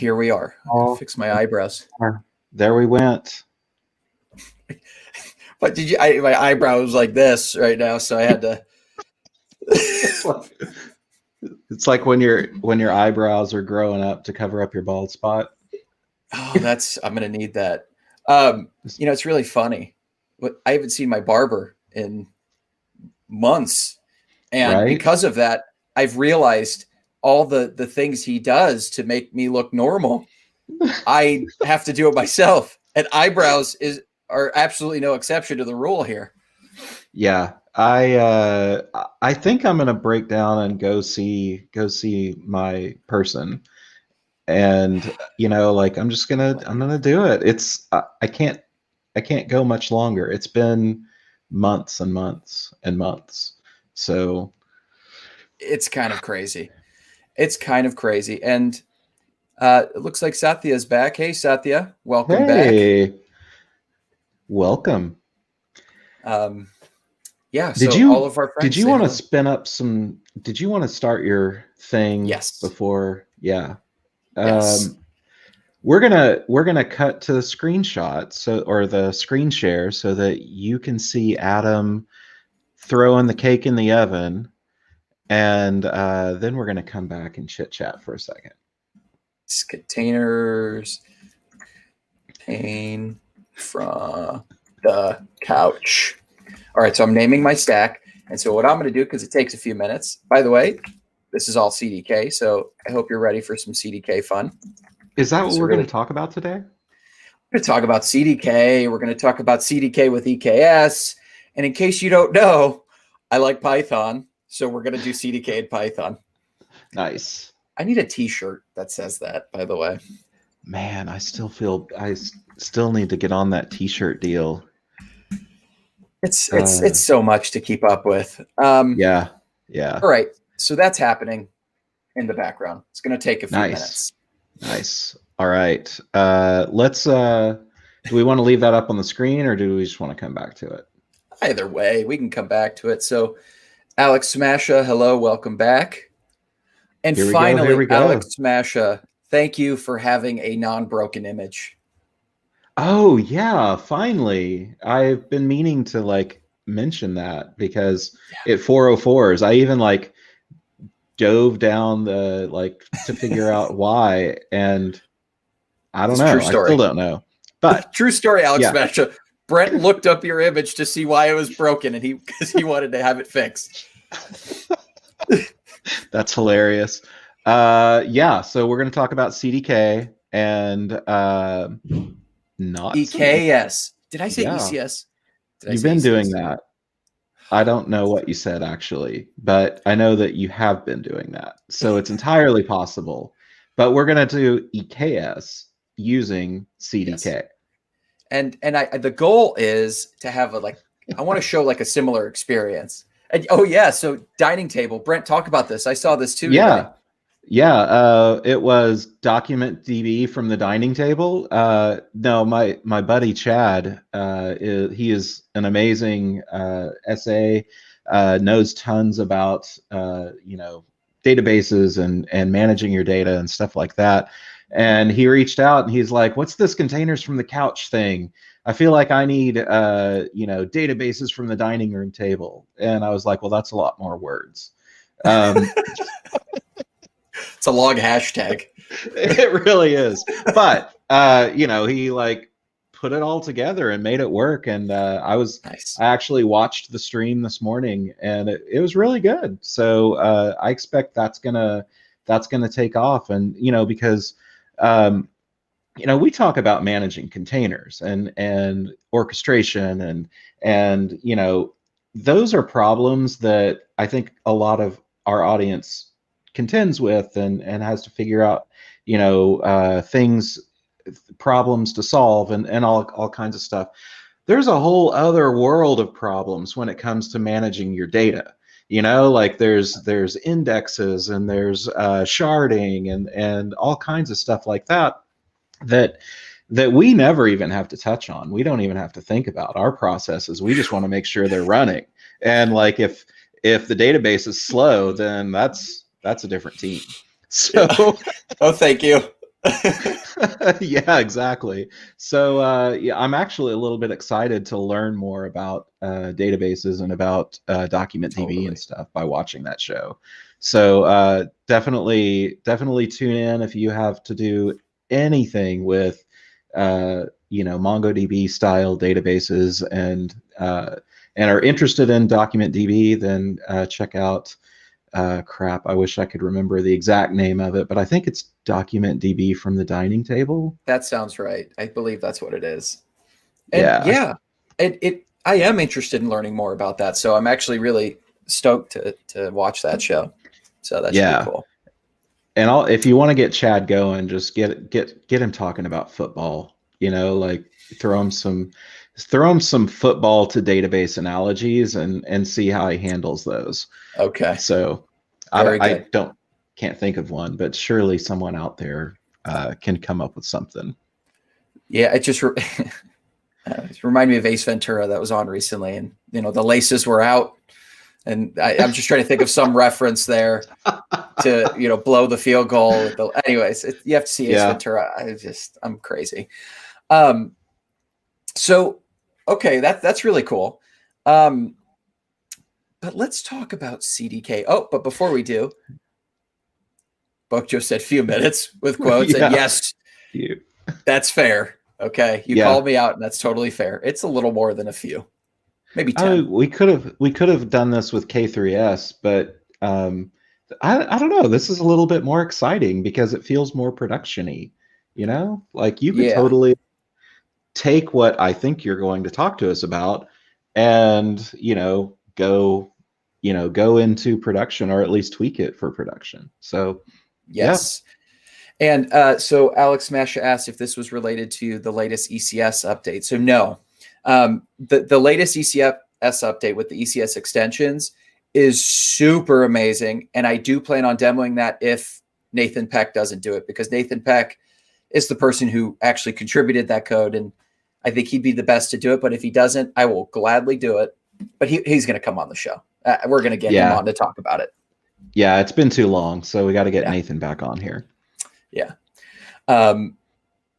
here we are. Oh, Fix my eyebrows. there we went. But my eyebrow was like this right now, so I had to. It's like when your eyebrows are growing up to cover up your bald spot. Oh, I'm gonna need that. It's really funny. I haven't seen my barber in months, and because of that, I've realized all the things he does to make me look normal. I have to do it myself, and eyebrows are absolutely no exception to the rule here. Yeah, I think I'm gonna break down and go see my person, and like I'm gonna do it. It's I can't go much longer. It's been months and months and months, so it's kind of crazy. It's kind of crazy, and it looks like Satya's back. Hey, Satya, welcome back. Welcome. Yeah. Did so you all of our friends did you want to spin up some? Did you want to start your thing? Yes. Before, yeah. Yes. We're gonna cut to the screenshot or the screen share so that you can see Adam throwing the cake in the oven, and then we're gonna come back and chit chat for a second. Containers, pain from the couch. All right, so I'm naming my stack. And so what I'm going to do, because it takes a few minutes, by the way, this is all CDK. So I hope you're ready for some CDK fun. Is that what we're going to talk about today? We're going to talk about CDK. We're going to talk about CDK with EKS. And in case you don't know, I like Python. So we're going to do CDK in Python. Nice. I need a t-shirt that says that, by the way. Man, I still need to get on that t-shirt deal. It's so much to keep up with. Yeah. All right. So that's happening in the background. It's going to take a few minutes. Nice. All right. Let's, do we want to leave that up on the screen, or do we just want to come back to it? Either way, we can come back to it. So Alex Smasha, hello, welcome back. And finally, Alex Smasha, thank you for having a non-broken image. Oh yeah, finally. I've been meaning to mention that because at 404s, I even dove down to figure out why, and I don't know. I still don't know. But true story, Alex Smasha. Brent looked up your image to see why it was broken, and because he wanted to have it fixed. That's hilarious. Yeah, so we're going to talk about CDK and not EKS. Did I say ECS? You've been doing that. I don't know what you said actually, but I know that you have been doing that. So it's entirely possible. But we're going to do EKS using CDK. Yes. And the goal is to have I want to show a similar experience. And, so dining table. Brent, talk about this. I saw this too. Yeah. Today. Yeah, it was document DB from the dining table. No, my buddy Chad, he is an amazing SA, knows tons about databases and managing your data and stuff like that. And he reached out and he's like, "What's this containers from the couch thing? I feel like I need databases from the dining room table." And I was like, "Well, that's a lot more words." It's a long hashtag. It really is. But he put it all together and made it work. And I actually watched the stream this morning, and it was really good. So I expect that's gonna take off. And because we talk about managing containers and orchestration and those are problems that I think a lot of our audience contends with and has to figure out problems to solve and all kinds of stuff. There's a whole other world of problems when it comes to managing your data. There's indexes and there's sharding and all kinds of stuff like that we never even have to touch on. We don't even have to think about our processes. We just want to make sure they're running. And if the database is slow, then that's a different team. So, oh, thank you. Yeah, exactly. So yeah, I'm actually a little bit excited to learn more about databases and about document DB and Totally. stuff by watching that show. So definitely tune in if you have to do anything with MongoDB style databases and are interested in document DB, then check out crap, I wish I could remember the exact name of it, but I think it's Document DB from the dining table. That sounds right. I believe that's what it is. And Yeah, yeah, I am interested in learning more about that. So I'm actually really stoked to watch that show. So that should be yeah. cool. And if you want to get Chad going, just get him talking about football. Like throw him some football to database analogies and see how he handles those. Okay. So Very I good. can't think of one, but surely someone out there can come up with something. Yeah, it reminded me of Ace Ventura that was on recently, and the laces were out, and I'm just trying to think of some reference there to blow the field goal. Anyways, you have to see Ace Ventura. I'm crazy. So okay, that's really cool. But let's talk about CDK. Oh, but before we do, Book just said few minutes with quotes, and yes, that's fair. Okay, you called me out, and that's totally fair. It's a little more than a few, maybe 10. We could have done this with K3S, but I don't know. This is a little bit more exciting because it feels more production-y. Like you could totally take what I think you're going to talk to us about, and go into production, or at least tweak it for production. So yes. And so Alex Masha asked if this was related to the latest ECS update. So no, the latest ECS update with the ECS extensions is super amazing. And I do plan on demoing that if Nathan Peck doesn't do it, because Nathan Peck is the person who actually contributed that code. And I think he'd be the best to do it. But if he doesn't, I will gladly do it. But he's going to come on the show. We're going to get him on to talk about it. Yeah, it's been too long. So we got to get Nathan back on here. Yeah.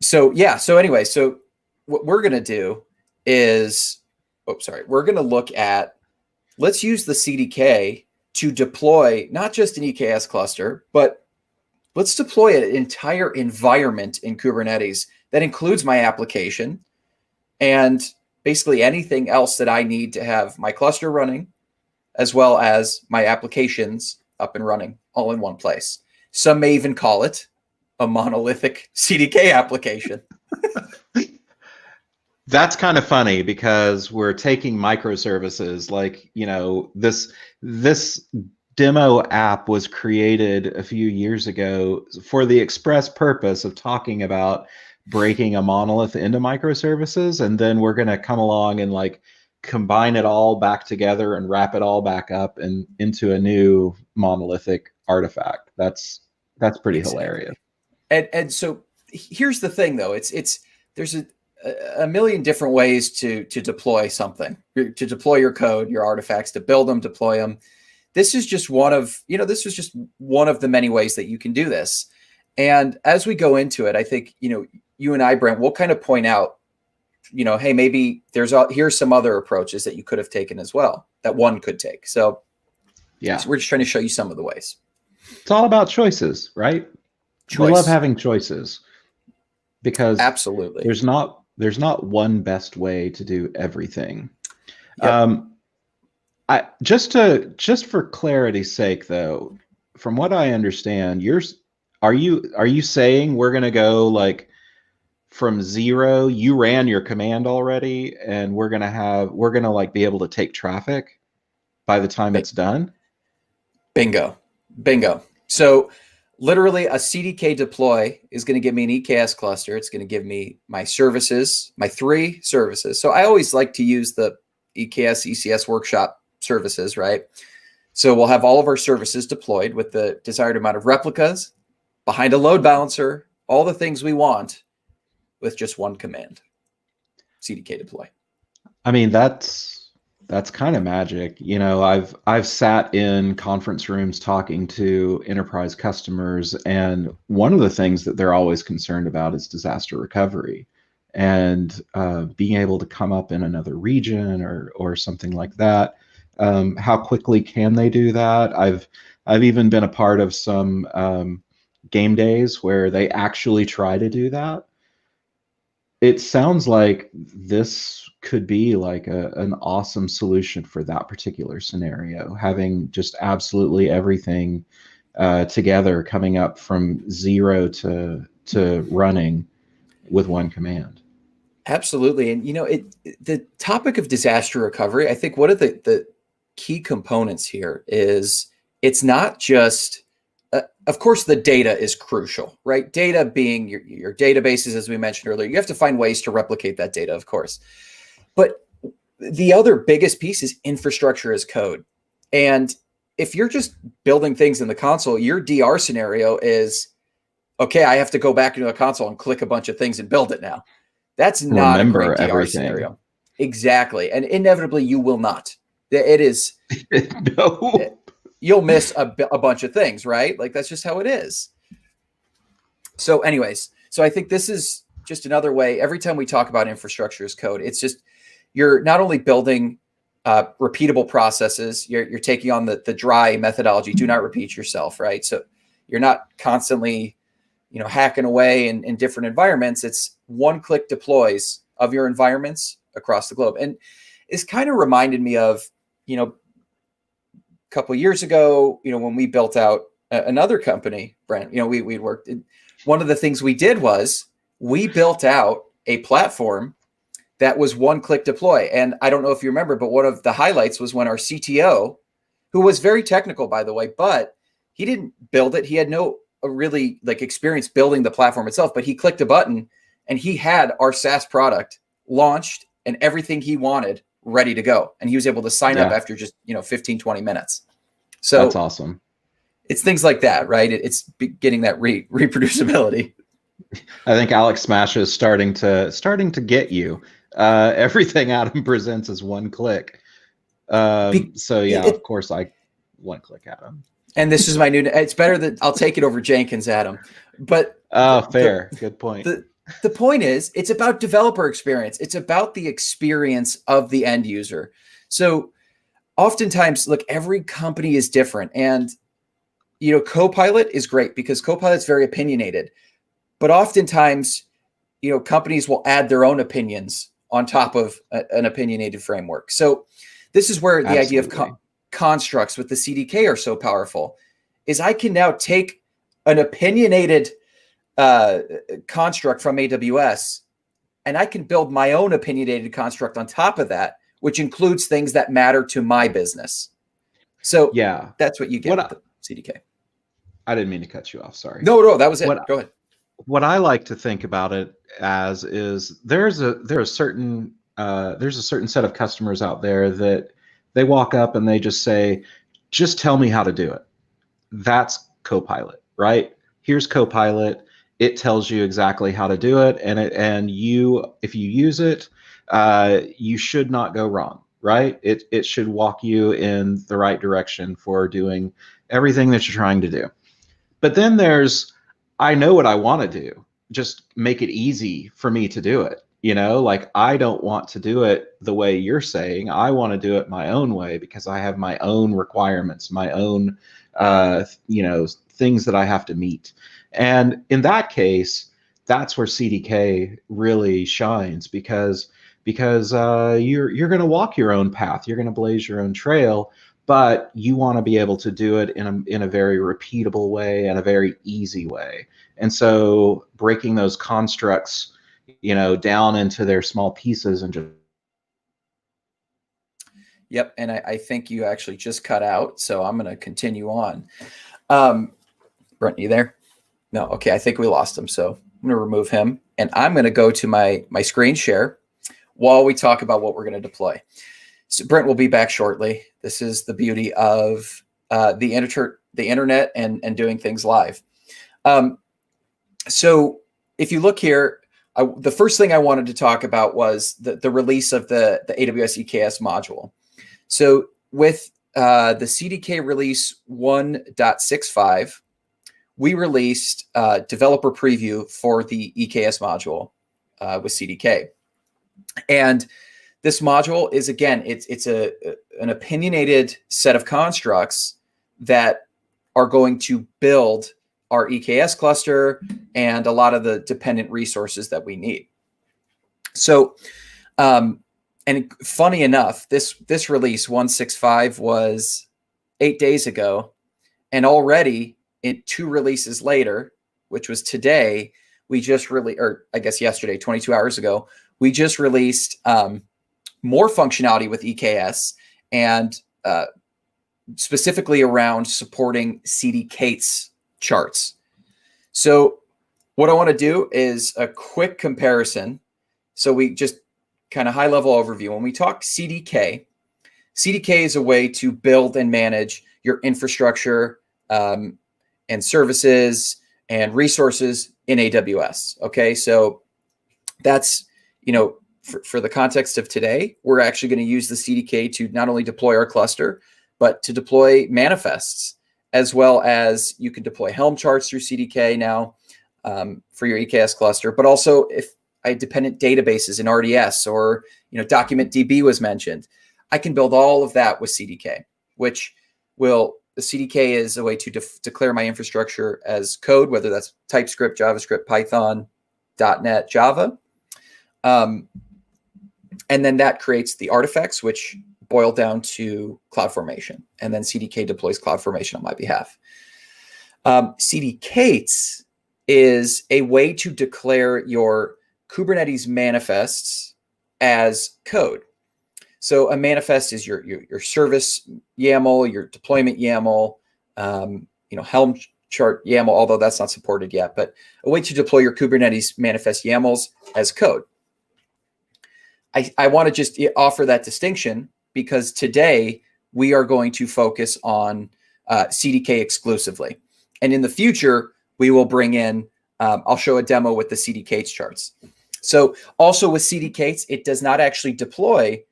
So anyway, so what we're going to do is, we're going to look at, let's use the CDK to deploy not just an EKS cluster, but let's deploy an entire environment in Kubernetes that includes my application and basically anything else that I need to have my cluster running, as well as my applications up and running all in one place. Some may even call it a monolithic CDK application. That's kind of funny because we're taking microservices, like, this demo app was created a few years ago for the express purpose of talking about breaking a monolith into microservices, and then we're going to come along and combine it all back together and wrap it all back up and into a new monolithic artifact. That's pretty hilarious. And so here's the thing, though. There's a million different ways to deploy something, to deploy your code, your artifacts, to build them, deploy them. This is just one of the many ways that you can do this. And as we go into it, I think, you and I, Brent, we'll kind of point out, hey, maybe here's some other approaches that you could have taken as well, that one could take. So we're just trying to show you some of the ways. It's all about choices, right? We love having choices because absolutely there's not one best way to do everything. Yep. Just for clarity's sake, though, from what I understand, are you saying we're going to go from zero? You ran your command already, and we're going to be able to take traffic by the time it's done? Bingo. So literally a CDK deploy is going to give me an EKS cluster. It's going to give me my services, my 3 services. So I always like to use the EKS ECS workshop services, right? So we'll have all of our services deployed with the desired amount of replicas behind a load balancer, all the things we want with just one command, CDK deploy. I mean, that's That's kind of magic. You know, I've sat in conference rooms talking to enterprise customers, and one of the things that they're always concerned about is disaster recovery, and being able to come up in another region or something like that. How quickly can they do that? I've even been a part of some game days where they actually try to do that. It sounds like this could be like an awesome solution for that particular scenario, having just absolutely everything together, coming up from zero to running with one command. Absolutely. And, the topic of disaster recovery, I think one of the key components here is it's not just, of course, the data is crucial, right? Data being your databases, as we mentioned earlier, you have to find ways to replicate that data, of course. But the other biggest piece is infrastructure as code. And if you're just building things in the console, your DR scenario is, okay, I have to go back into a console and click a bunch of things and build it now. That's not a great DR everything. scenario. Exactly. And inevitably you will not. It is, no. You'll miss a bunch of things, right? Like that's just how it is. So anyways, so I think this is just another way. Every time we talk about infrastructure as code, it's just, you're not only building repeatable processes, you're taking on the dry methodology, do not repeat yourself, right? So you're not constantly, hacking away in different environments. It's one-click deploys of your environments across the globe. And it's kind of reminded me of, a couple of years ago, when we built out another company, Brent, we'd worked. One of the things we did was we built out a platform that was one-click deploy. And I don't know if you remember, but one of the highlights was when our CTO, who was very technical, by the way, but he didn't build it. He had no really experience building the platform itself, but he clicked a button and he had our SaaS product launched and everything he wanted ready to go. And he was able to sign up after just, 15, 20 minutes. So that's awesome. It's things like that, right? It's getting that reproducibility. I think Alex Smash is starting to get you. Everything Adam presents is one click. So yeah, of course I one click Adam. And this is my new, it's better that I'll take it over Jenkins, Adam. But fair. Good point. The point is, it's about developer experience. It's about the experience of the end user. So oftentimes, look, every company is different. And, Copilot is great because Copilot's very opinionated. But oftentimes, companies will add their own opinions on top of an opinionated framework. So this is where the idea of constructs with the CDK are so powerful, is I can now take an opinionated construct from AWS and I can build my own opinionated construct on top of that, which includes things that matter to my business. So yeah, that's what you get with the CDK. I didn't mean to cut you off. Sorry. No, that was it. Go ahead. What I like to think about it as is there's a certain set of customers out there that they walk up and they just say, just tell me how to do it. That's Copilot, right? Here's Copilot. It tells you exactly how to do it. And if you use it, you should not go wrong, right? It should walk you in the right direction for doing everything that you're trying to do. But then I know what I want to do. Just make it easy for me to do it. I don't want to do it the way you're saying. I want to do it my own way because I have my own requirements, my own, things that I have to meet. And in that case, that's where CDK really shines because you're going to walk your own path. You're going to blaze your own trail, but you want to be able to do it in a very repeatable way and a very easy way. And so breaking those constructs, down into their small pieces and just. Yep. And I think you actually just cut out. So I'm going to continue on. Brent, you there? No. Okay. I think we lost him. So I'm going to remove him and I'm going to go to my screen share while we talk about what we're going to deploy. So Brent will be back shortly. This is the beauty of the internet and doing things live. So if you look here, the first thing I wanted to talk about was the release of the AWS EKS module. So with the CDK release 1.65, we released developer preview for the EKS module with CDK. And this module is, again, it's an opinionated set of constructs that are going to build our EKS cluster and a lot of the dependent resources that we need. So, and funny enough, this release 1.65 was 8 days ago, and already in 2 releases later, which was today, we just or I guess yesterday, 22 hours ago, we just released more functionality with EKS, and specifically around supporting CDK's charts. So what I want to do is a quick comparison. So we just kind of high level overview. When we talk CDK, CDK is a way to build and manage your infrastructure and services and resources in AWS. Okay, so that's, for the context of today, we're actually going to use the CDK to not only deploy our cluster, but to deploy manifests, as well as you can deploy Helm charts through CDK now for your EKS cluster, but also if dependent databases in RDS or document DB was mentioned, I can build all of that with CDK, which the CDK is a way to declare my infrastructure as code, whether that's TypeScript, JavaScript, Python, .NET, Java. And then that creates the artifacts, which boil down to CloudFormation. And then CDK deploys CloudFormation on my behalf. CDKs is a way to declare your Kubernetes manifests as code. So a manifest is your service YAML, your deployment YAML, Helm chart YAML, although that's not supported yet, but a way to deploy your Kubernetes manifest YAMLs as code. I want to just offer that distinction because today we are going to focus on CDK exclusively. And in the future, we will bring in, I'll show a demo with the CDK charts. So also with CDK, it does not actually deploy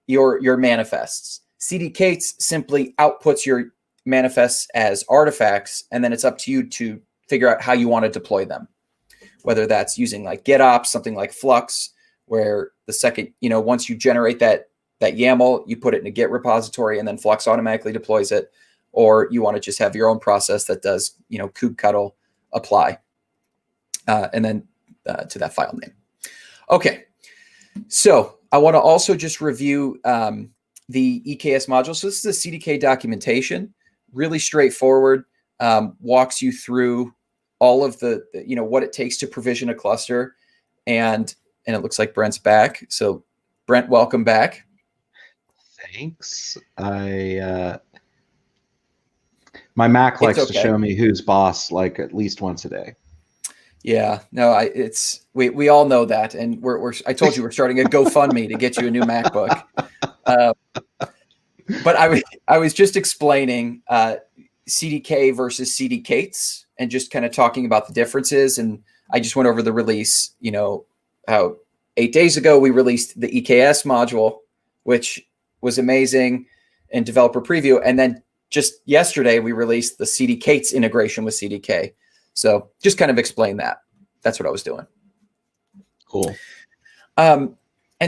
your manifests. CDK simply outputs your manifests as artifacts, and then it's up to you to figure out how you want to deploy them. Whether that's using like GitOps, something like Flux, where the second, once you generate that YAML, you put it in a Git repository and then Flux automatically deploys it, or you want to just have your own process that does, kubectl apply, and then to that file name. Okay, so I want to also just review the EKS module. So this is a CDK documentation, really straightforward, walks you through all of the what it takes to provision a cluster, and it looks like Brent's back. So Brent, welcome back. Thanks. My Mac likes to show me who's boss like at least once a day. Yeah, no, we all know that, and I told you we're starting a GoFundMe to get you a new MacBook. But I was just explaining CDK versus CDKs and just kind of talking about the differences, and I just went over the release. How 8 days ago we released the EKS module, which was amazing in developer preview, and then just yesterday we released the CDKs integration with CDK. So just kind of explain that. That's what I was doing. Cool. And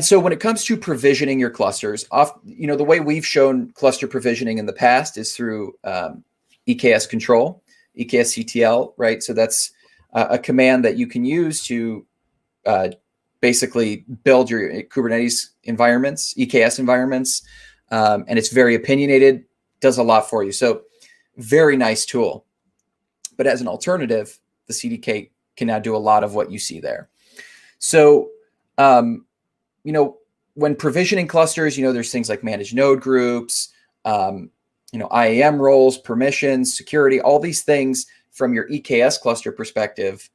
so when it comes to provisioning your clusters, the way we've shown cluster provisioning in the past is through EKS control, EKS CTL, right? So that's a command that you can use to basically build your Kubernetes environments, EKS environments, and it's very opinionated, does a lot for you. So very nice tool. But as an alternative, the CDK can now do a lot of what you see there. So, when provisioning clusters, there's things like managed node groups, IAM roles, permissions, security, all these things from your EKS cluster perspective,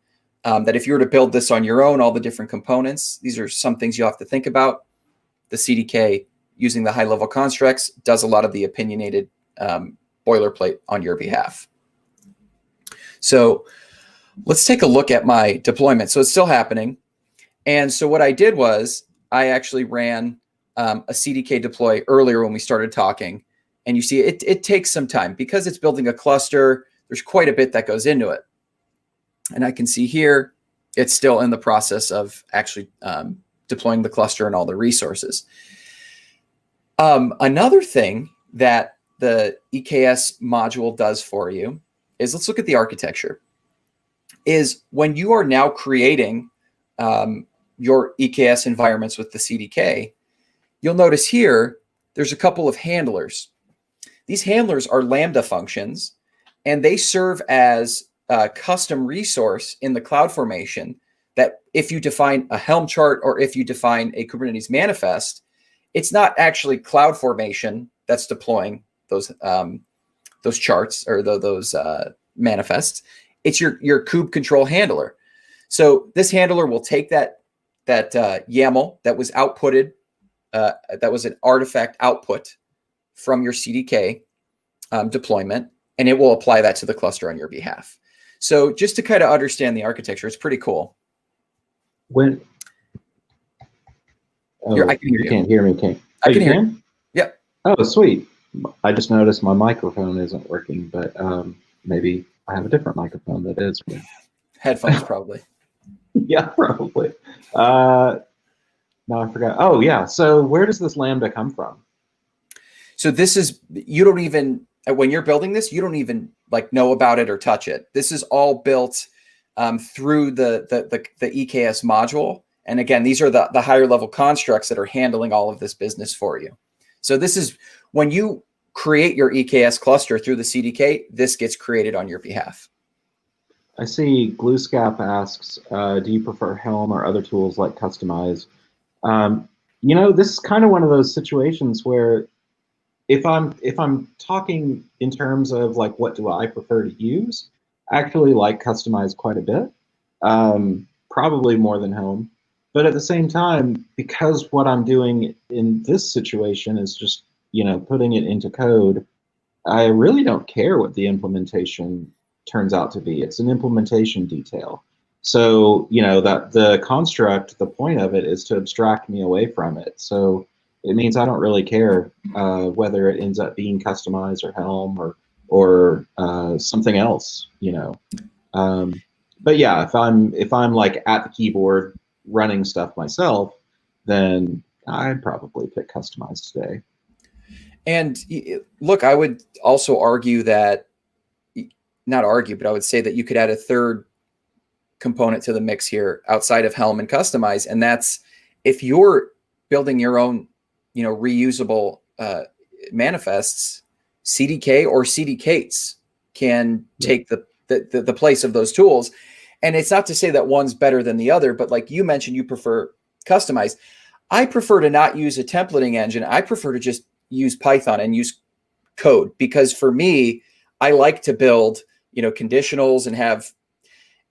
that if you were to build this on your own, all the different components, these are some things you have to think about. The CDK, using the high-level constructs, does a lot of the opinionated boilerplate on your behalf. So let's take a look at my deployment. So it's still happening. And so what I did was I actually ran a CDK deploy earlier when we started talking, and you see it takes some time because it's building a cluster. There's quite a bit that goes into it. And I can see here, it's still in the process of actually deploying the cluster and all the resources. Another thing that the EKS module does for you is, let's look at the architecture, is when you are now creating your EKS environments with the CDK, you'll notice here, there's a couple of handlers. These handlers are Lambda functions, and they serve as a custom resource in the CloudFormation that if you define a Helm chart or if you define a Kubernetes manifest, it's not actually CloudFormation that's deploying those charts or those manifests. It's your kube control handler. So this handler will take that YAML that was outputted, that was an artifact output from your CDK deployment, and it will apply that to the cluster on your behalf. So just to kind of understand the architecture, it's pretty cool. I can hear you. Can't hear me, I can hear you. Yep. Oh, sweet. I just noticed my microphone isn't working, but maybe I have a different microphone that is. Headphones, probably. Yeah, probably. No, I forgot. Oh, yeah. So where does this Lambda come from? So this is, you don't even, when you're building this, you don't even like know about it or touch it. This is all built through the EKS module. And again, these are the higher level constructs that are handling all of this business for you. So this is when you create your EKS cluster through the CDK, this gets created on your behalf. I see GlueScap asks, do you prefer Helm or other tools like Customize? You know, this is kind of one of those situations where if I'm talking in terms of like what do I prefer to use, I actually like Customize quite a bit, probably more than Helm. But at the same time, because what I'm doing in this situation is just, you know, putting it into code, I really don't care what the implementation turns out to be. It's an implementation detail. So, you know, that the construct, the point of it is to abstract me away from it. So it means I don't really care whether it ends up being Customized or Helm or something else, you know. But yeah, if I'm like at the keyboard running stuff myself, then I'd probably pick Customize today. And look, I would also argue that, not argue, but I would say that you could add a third component to the mix here outside of Helm and Customize, and that's if you're building your own, you know, reusable manifests, CDK or CDKs can take the place of those tools. And it's not to say that one's better than the other, but like you mentioned, you prefer Customize. I prefer to not use a templating engine. I prefer to just use Python and use code, because for me, I like to build, you know, conditionals and have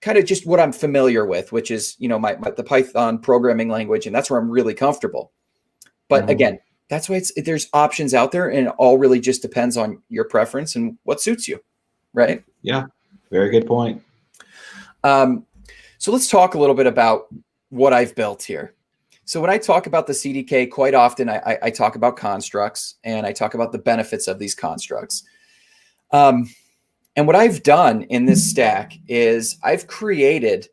kind of just what I'm familiar with, which is, you know, the Python programming language, and that's where I'm really comfortable. But again, that's why there's options out there, and it all really just depends on your preference and what suits you, right? Yeah, very good point. So let's talk a little bit about what I've built here. So when I talk about the CDK, quite often I talk about constructs, and I talk about the benefits of these constructs. And what I've done in this stack is I've created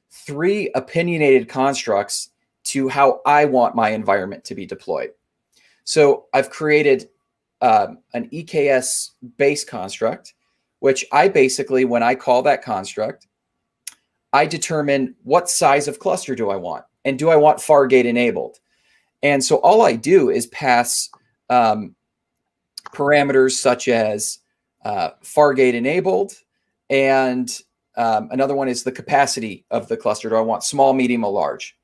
3 opinionated constructs to how I want my environment to be deployed. So I've created an EKS base construct, which I basically, when I call that construct, I determine what size of cluster do I want, and do I want Fargate enabled? And so all I do is pass parameters such as Fargate enabled, and another one is the capacity of the cluster. Do I want small, medium, or large?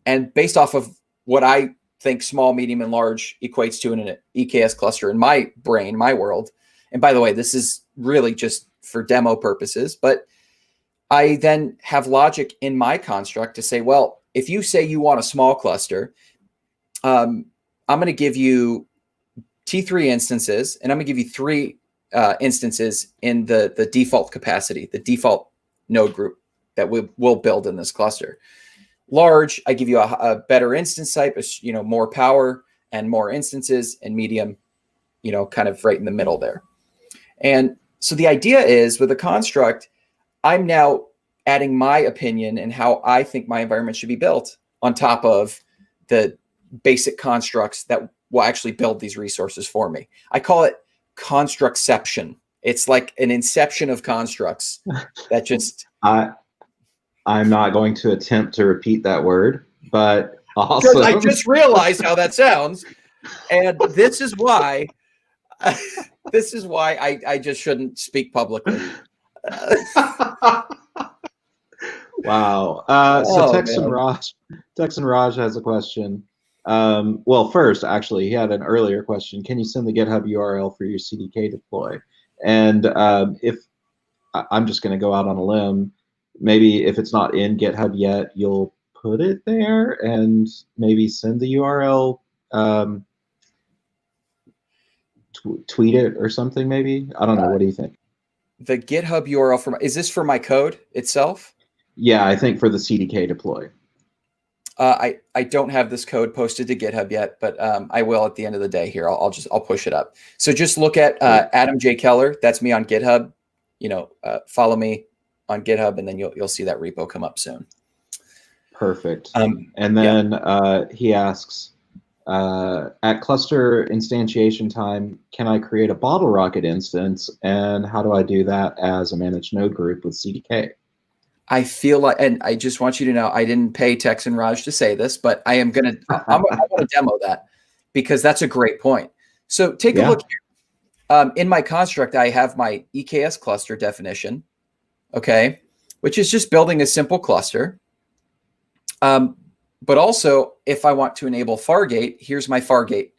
And based off of what I think small, medium, and large equates to in an EKS cluster in my brain, my world. And by the way, this is really just for demo purposes, but I then have logic in my construct to say, well, if you say you want a small cluster, I'm going to give you T3 instances, and I'm going to give you 3 instances in the default capacity, the default node group that we will build in this cluster. Large, I give you a better instance type, you know, more power, and more instances, and medium, kind of right in the middle there. And so the idea is with a construct, I'm now adding my opinion and how I think my environment should be built on top of the basic constructs that will actually build these resources for me. I call it constructception. It's like an inception of constructs that just... I'm not going to attempt to repeat that word, but also... I just realized how that sounds. And this is why I just shouldn't speak publicly. Wow. So Texan Raj has a question. Well, first, actually, he had an earlier question. Can you send the GitHub URL for your CDK deploy? And if I'm just going to go out on a limb, maybe if it's not in GitHub yet, you'll put it there and maybe send the URL, tweet it or something, maybe. I don't know. What do you think? The GitHub URL is this for my code itself? Yeah, I think for the CDK deploy. I don't have this code posted to GitHub yet, but I will at the end of the day here. I'll push it up. So just look at Adam J. Keller. That's me on GitHub. Follow me on GitHub, and then you'll see that repo come up soon. Perfect. And then he asks, at cluster instantiation time, can I create a bottle rocket instance, and how do I do that as a managed node group with CDK? I feel like, and I just want you to know, I didn't pay Tex and Raj to say this, but I am going to, I want to demo that because that's a great point. So take a look here. In my construct, I have my EKS cluster definition, okay, which is just building a simple cluster. But also, if I want to enable Fargate, here's my Fargate.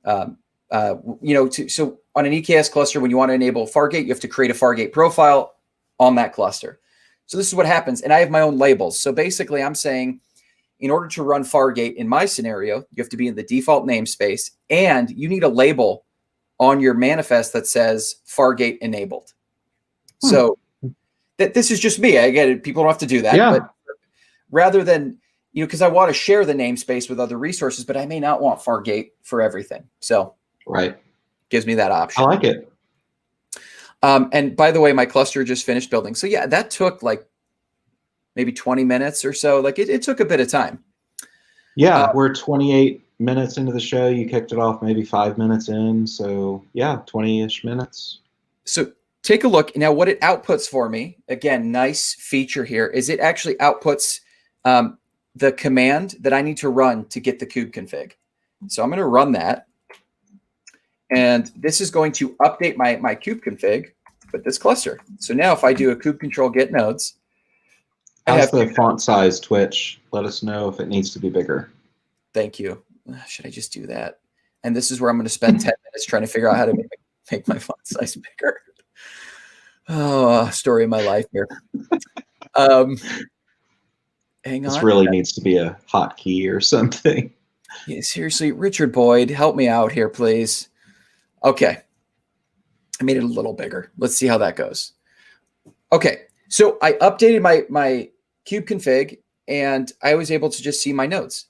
So on an EKS cluster, when you want to enable Fargate, you have to create a Fargate profile on that cluster. So this is what happens. And I have my own labels. So basically, I'm saying, in order to run Fargate in my scenario, you have to be in the default namespace, and you need a label on your manifest that says Fargate enabled. So this is just me. I get it. People don't have to do that. But rather than, because I want to share the namespace with other resources, but I may not want Fargate for everything. So gives me that option. I like it. And by the way, my cluster just finished building. So yeah, that took like maybe 20 minutes or so. Like it took a bit of time. Yeah, we're 28 minutes into the show. You kicked it off maybe 5 minutes in. So yeah, 20-ish minutes. So take a look. Now what it outputs for me, again, nice feature here, is it actually outputs the command that I need to run to get the kube config. So I'm going to run that. And this is going to update my kube config with this cluster. So now if I do a kube control get nodes. How's the font size, Twitch? Let us know if it needs to be bigger. Thank you. Should I just do that? And this is where I'm going to spend 10 minutes trying to figure out how to make my font size bigger. Oh, story of my life here. Hang on. This really needs to be a hotkey or something. Yeah, seriously, Richard Boyd, help me out here, please. Okay. I made it a little bigger. Let's see how that goes. Okay. So I updated my kube config, and I was able to just see my nodes.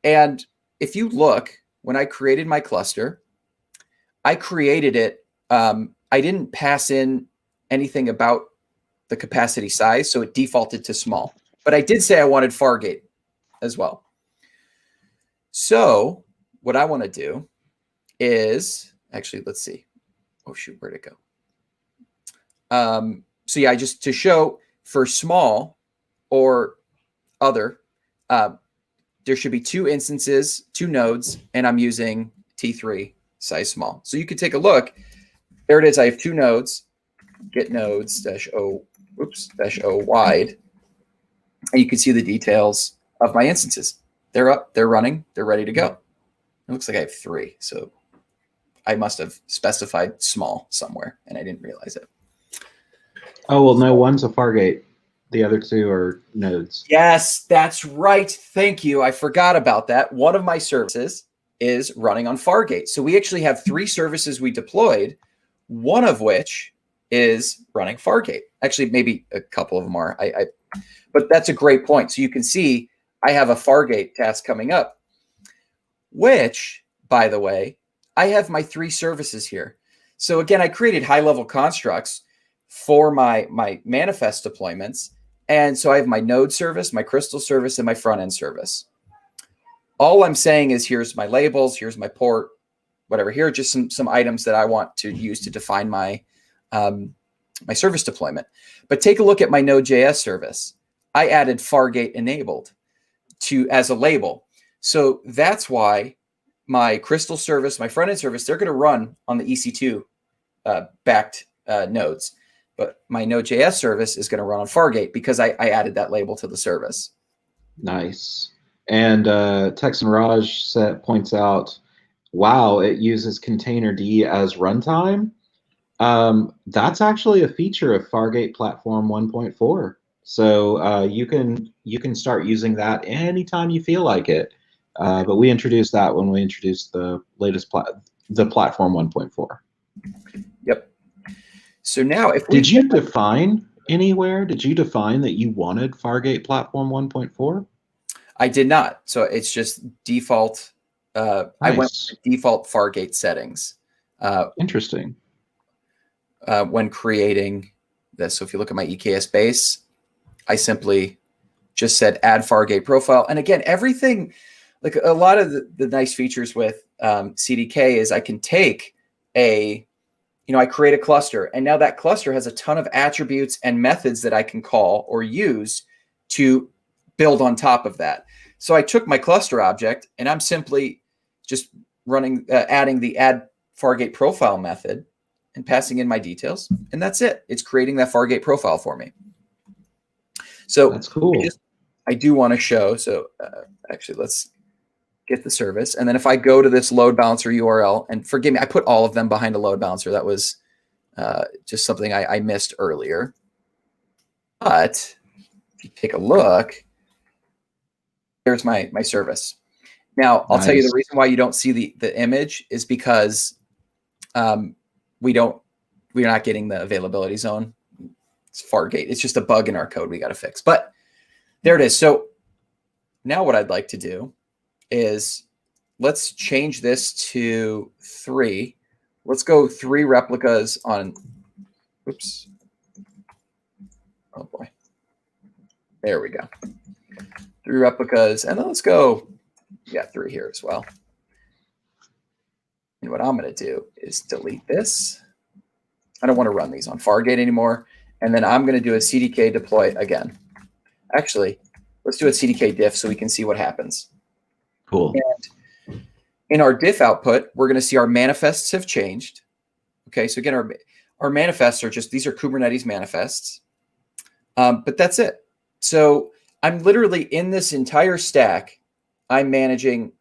And if you look, when I created my cluster, I created it. I didn't pass in anything about the capacity size, so it defaulted to small. But I did say I wanted Fargate as well. So what I want to do is, actually, let's see. Oh, shoot, where'd it go? So yeah, just to show for small or other, there should be 2 instances, 2 nodes, and I'm using T3 size small. So you could take a look. There it is. I have 2 nodes, get nodes -o wide, and you can see the details of my instances. They're up, they're running, they're ready to go. It looks like I have 3, so I must have specified small somewhere, and I didn't realize it. Oh, well, no, one's a Fargate. The other 2 are nodes. Yes, that's right. Thank you. I forgot about that. One of my services is running on Fargate. So we actually have 3 services we deployed, one of which is running Fargate. Actually, maybe a couple of them are. But that's a great point. So you can see I have a Fargate task coming up, which by the way, I have my 3 services here. So again, I created high-level constructs for my manifest deployments. And so I have my node service, my crystal service, and my front-end service. All I'm saying is here's my labels, here's my port, whatever. Here are just some items that I want to use to define my my service deployment. But take a look at my Node.js service. I added Fargate enabled as a label. So that's why my crystal service, my front-end service, they're going to run on the EC2 backed nodes. But my Node.js service is going to run on Fargate because I added that label to the service. Nice. And Texan Raj points out, wow, it uses containerd as runtime. That's actually a feature of Fargate Platform 1.4. So you can start using that anytime you feel like it. But we introduced that when we introduced the latest the Platform 1.4. Yep. So now, if did you define anywhere? Did you define that you wanted Fargate Platform 1.4? I did not. So it's just default. Nice. I went with default Fargate settings. Interesting. When creating this. So if you look at my EKS base, I simply just said add Fargate profile. And again, everything, like a lot of the nice features with CDK is I can take I create a cluster, and now that cluster has a ton of attributes and methods that I can call or use to build on top of that. So I took my cluster object and I'm simply just running, adding the add Fargate profile method and passing in my details. And that's it. It's creating that Fargate profile for me. So that's cool. I do want to show. So actually, let's get the service. And then if I go to this load balancer URL, and forgive me, I put all of them behind a load balancer. That was just something I missed earlier. But if you take a look, there's my service. Now, I'll tell you the reason why you don't see the image is because we're not getting the availability zone. It's Fargate. It's just a bug in our code we got to fix. But there it is. So now what I'd like to do is let's change this to 3. Let's go 3 replicas on, oops. Oh boy. There we go. 3 replicas, and then let's go, 3 here as well. And what I'm going to do is delete this. I don't want to run these on Fargate anymore. And then I'm going to do a CDK deploy again. Actually, let's do a CDK diff so we can see what happens. Cool. And in our diff output, we're going to see our manifests have changed. Okay, so again, our manifests are these are Kubernetes manifests. But that's it. So I'm literally in this entire stack, I'm managing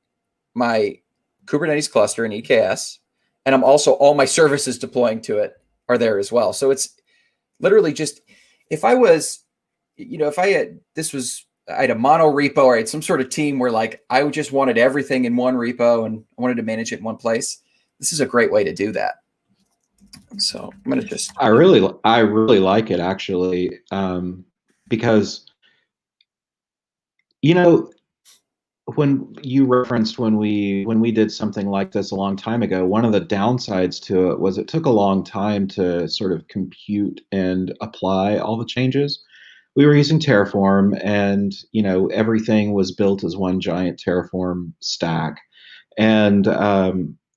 my Kubernetes cluster in EKS, and I'm also, all my services deploying to it are there as well. So it's literally just, if I was, if I had a mono repo, or I had some sort of team where like I just wanted everything in one repo and I wanted to manage it in one place, this is a great way to do that. So I'm going to I really like it actually, because when you referenced when we did something like this a long time ago, one of the downsides to it was it took a long time to sort of compute and apply all the changes. We were using Terraform, and everything was built as one giant Terraform stack. And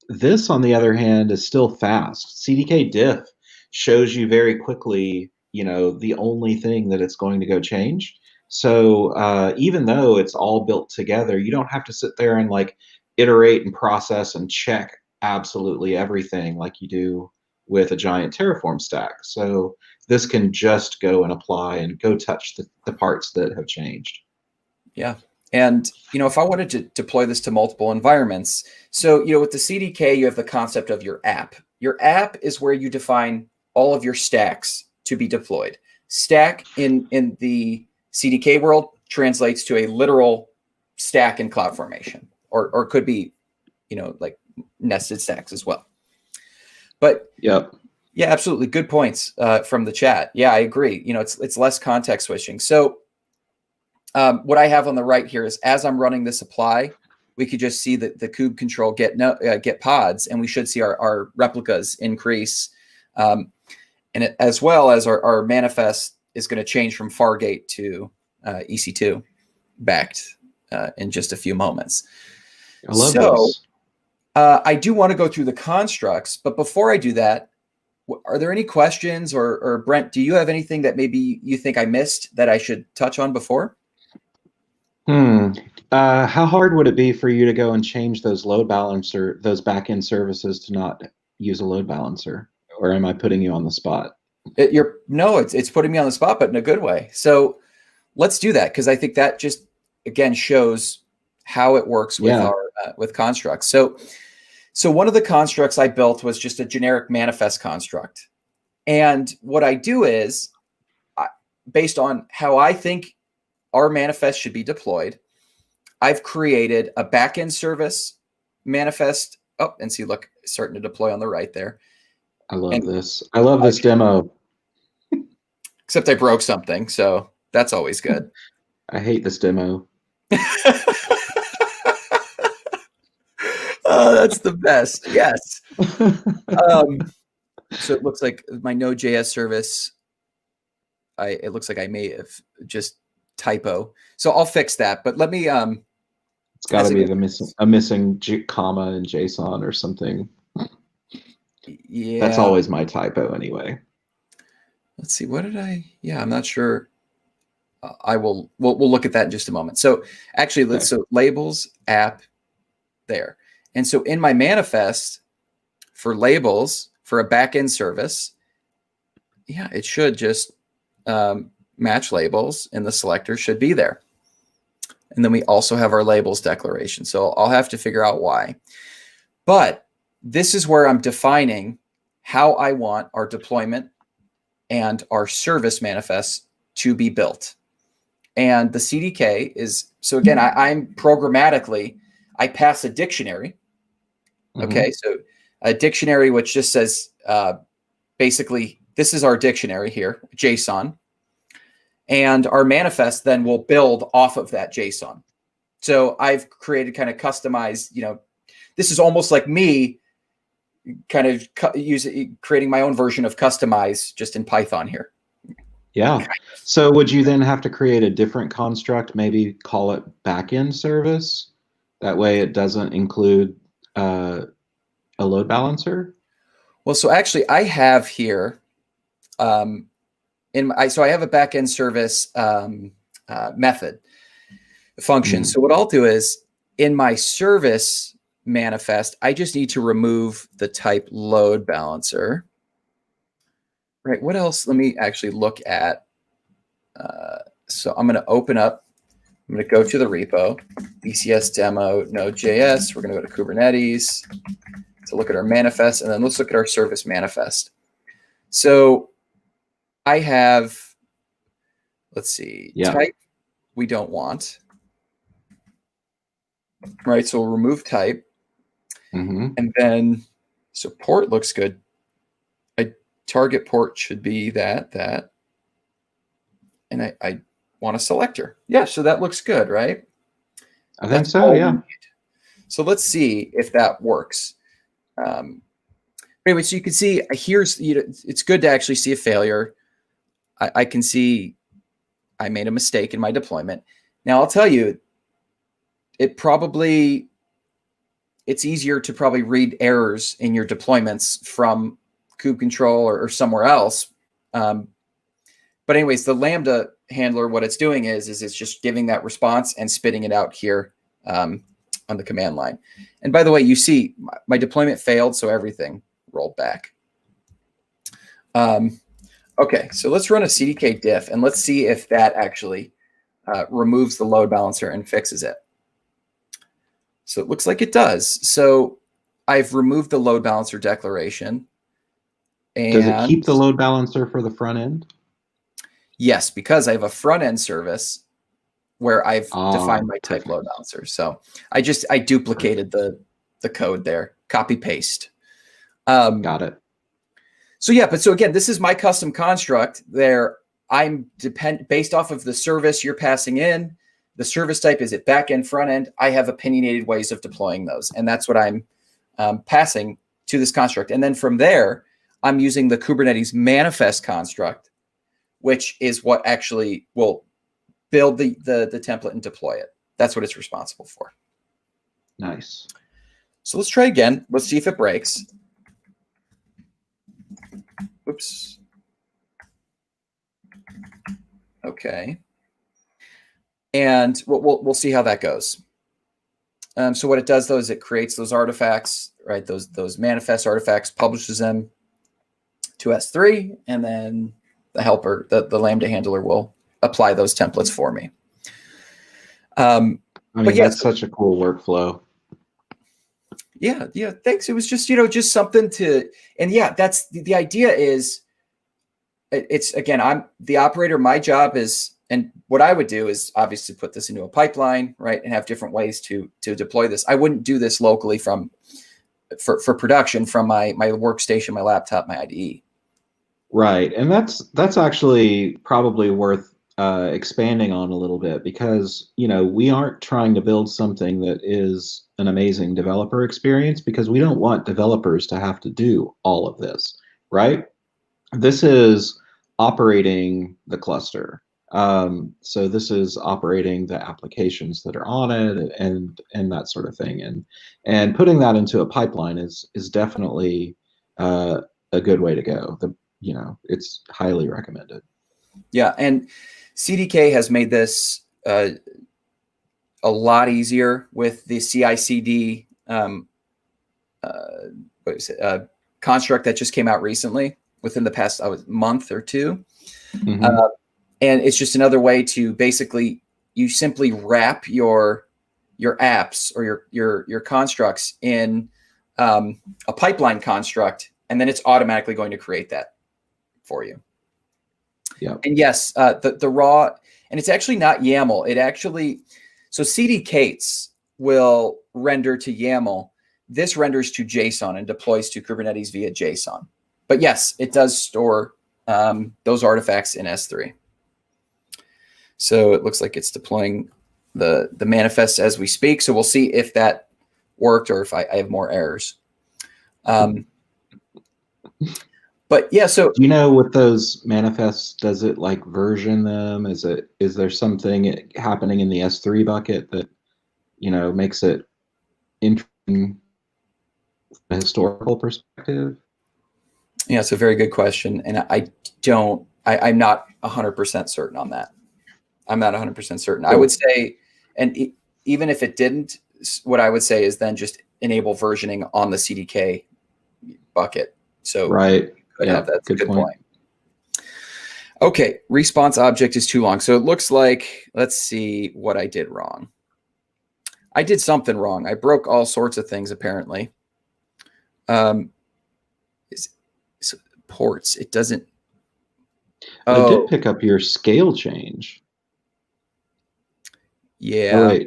this, on the other hand, is still fast. CDK diff shows you very quickly, the only thing that it's going to go change. So even though it's all built together, you don't have to sit there and like iterate and process and check absolutely everything like you do with a giant Terraform stack. So this can just go and apply and go touch the parts that have changed. Yeah. And, if I wanted to deploy this to multiple environments, so, with the CDK, you have the concept of your app. Your app is where you define all of your stacks to be deployed. Stack in the CDK world translates to a literal stack in CloudFormation, or could be, like nested stacks as well. But yeah, absolutely. Good points from the chat. Yeah, I agree. It's less context switching. So what I have on the right here is, as I'm running this apply, we could just see the kube control get pods, and we should see our replicas increase. And as well as our manifest is going to change from Fargate to EC2 backed in just a few moments. I love this. I do want to go through the constructs, but before I do that, are there any questions, or Brent, do you have anything that maybe you think I missed that I should touch on before? How hard would it be for you to go and change those load balancer, those backend services to not use a load balancer? Or am I putting you on the spot? No, it's putting me on the spot, but in a good way. So let's do that, because I think that just, again, shows how it works with with constructs. So one of the constructs I built was just a generic manifest construct. And what I do is, based on how I think our manifest should be deployed, I've created a backend service manifest. Oh, and see, look, starting to deploy on the right there. I love this. I love this demo. Except I broke something, so that's always good. I hate this demo. Oh, that's the best. Yes. So it looks like my Node.js service, it looks like I may have just typo. So I'll fix that. But let me. It's got to be a missing comma in JSON or something. Yeah. That's always my typo anyway. Let's see. What did I? Yeah, I'm not sure. We'll look at that in just a moment. So actually, so labels app there. And so in my manifest for labels for a backend service, yeah, it should just match labels, and the selector should be there. And then we also have our labels declaration. So I'll have to figure out why. But this is where I'm defining how I want our deployment and our service manifest to be built. And the CDK is, so again, I'm programmatically, I pass a dictionary. Okay, so a dictionary which just says, basically, this is our dictionary here, JSON. And our manifest then will build off of that JSON. So I've created kind of customized, this is almost like me kind of creating my own version of customize just in Python here. Yeah. So would you then have to create a different construct, maybe call it backend service? That way it doesn't include a load balancer? Well, so actually I have here, so I have a backend service method function. So what I'll do is in my service manifest, I just need to remove the type load balancer. Right. What else? Let me actually look at. So I'm going to open up. I'm going to go to the repo, ECS demo Node.js. We're going to go to Kubernetes to look at our manifest, and then let's look at our service manifest. So I have, let's see, type we don't want. Right. So we'll remove type. And then, so port looks good. A target port should be that. And I want a selector. Yeah, so that looks good, right? I think so, yeah. So let's see if that works. Anyway, so you can see here's, it's good to actually see a failure. I can see I made a mistake in my deployment. Now I'll tell you, it's easier to probably read errors in your deployments from kube control or somewhere else. But anyways, the Lambda handler, what it's doing is it's just giving that response and spitting it out here on the command line. And by the way, you see my deployment failed, so everything rolled back. Okay, so let's run a CDK diff, and let's see if that actually removes the load balancer and fixes it. So it looks like it does. So I've removed the load balancer declaration. And does it keep the load balancer for the front end? Yes, because I have a front end service where I've defined my type load balancer. So I duplicated the code there, copy paste. Got it. So yeah, but so again, this is my custom construct there. I'm based off of the service you're passing in. the service type, is it back end, front end? I have opinionated ways of deploying those. And that's what I'm passing to this construct. And then from there, I'm using the Kubernetes manifest construct, which is what actually will build the template and deploy it. That's what it's responsible for. Nice. So let's try again. Let's see if it breaks. Oops. Okay. And we'll see how that goes. So what it does, though, is it creates those artifacts, right? Those manifest artifacts, publishes them to S3, and then the helper, the Lambda handler, will apply those templates for me. I mean, that's such a cool workflow. Yeah, thanks. It was just, just something to, and yeah, that's the idea is, it's, again, I'm the operator. My job is, and what I would do is obviously put this into a pipeline, right, and have different ways to deploy this. I wouldn't do this locally for production from my workstation, my laptop, my IDE. Right, and that's actually probably worth expanding on a little bit, because we aren't trying to build something that is an amazing developer experience, because we don't want developers to have to do all of this, right? This is operating the cluster. So this is operating the applications that are on it and that sort of thing. And putting that into a pipeline is definitely a good way to go. It's highly recommended. Yeah, and CDK has made this a lot easier with the CI/CD construct that just came out recently, within the past month or two. Mm-hmm. And it's just another way to basically, you simply wrap your apps or your constructs in a pipeline construct, and then it's automatically going to create that for you. Yeah. And yes, the raw, and it's actually not YAML. It actually, so CDKs will render to YAML. This renders to JSON and deploys to Kubernetes via JSON. But yes, it does store those artifacts in S3. So it looks like it's deploying the manifest as we speak. So we'll see if that worked or if I have more errors. But yeah, so with those manifests, does it like version them? Is there something happening in the S3 bucket that makes it interesting from a historical perspective? Yeah, it's a very good question, and I'm not 100% certain on that. I'm not 100% certain. Cool. I would say, and even if it didn't, what I would say is then just enable versioning on the CDK bucket. So right. Yeah, that's a good point. Okay, response object is too long. So it looks like, let's see what I did wrong. I did something wrong. I broke all sorts of things, apparently. Ports, it doesn't. But it did pick up your scale change. Yeah. Oh,